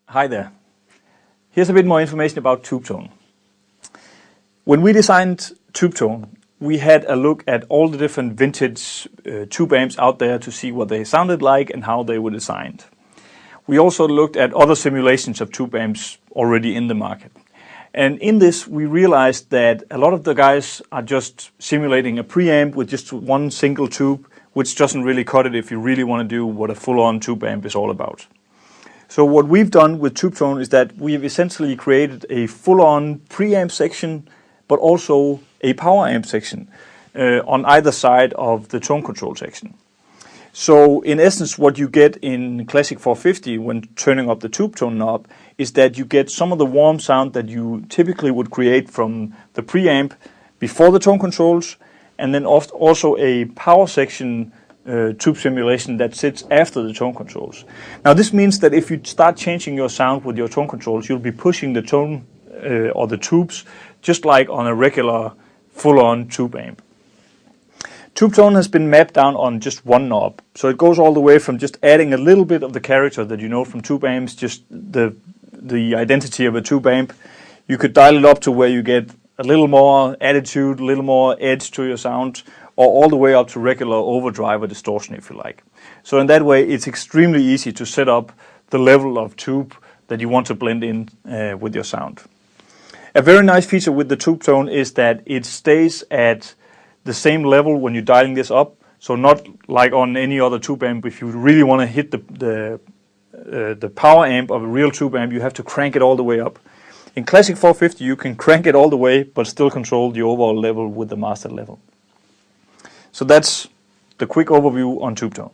Hi there. Here's a bit more information about Tubetone. When we designed Tubetone, we had a look at all the different vintage tube amps out there to see what they sounded like and how they were designed. We also looked at other simulations of tube amps already in the market. And in this, we realized that a lot of the guys are just simulating a preamp with just one single tube, which doesn't really cut it if you really want to do what a full-on tube amp is all about. So what we've done with Tubetone is that we've essentially created a full-on preamp section, but also a power amp section on either side of the tone control section. So in essence, what you get in Classic 450 when turning up the Tubetone knob is that you get some of the warm sound that you typically would create from the preamp before the tone controls, and then also a power section tube simulation that sits after the tone controls. Now this means that if you start changing your sound with your tone controls, you'll be pushing the tone or the tubes just like on a regular full-on tube amp. Tubetone has been mapped down on just one knob, so it goes all the way from just adding a little bit of the character that you know from tube amps, just the identity of a tube amp. You could dial it up to where you get a little more attitude, a little more edge to your sound, or all the way up to regular overdrive or distortion if you like. So in that way it's extremely easy to set up the level of tube that you want to blend in with your sound. A very nice feature with the Tubetone is that it stays at the same level when you're dialing this up, so not like on any other tube amp. If you really want to hit the power amp of a real tube amp, you have to crank it all the way up. In Classic 450 you can crank it all the way but still control the overall level with the master level. So that's the quick overview on Tubetone.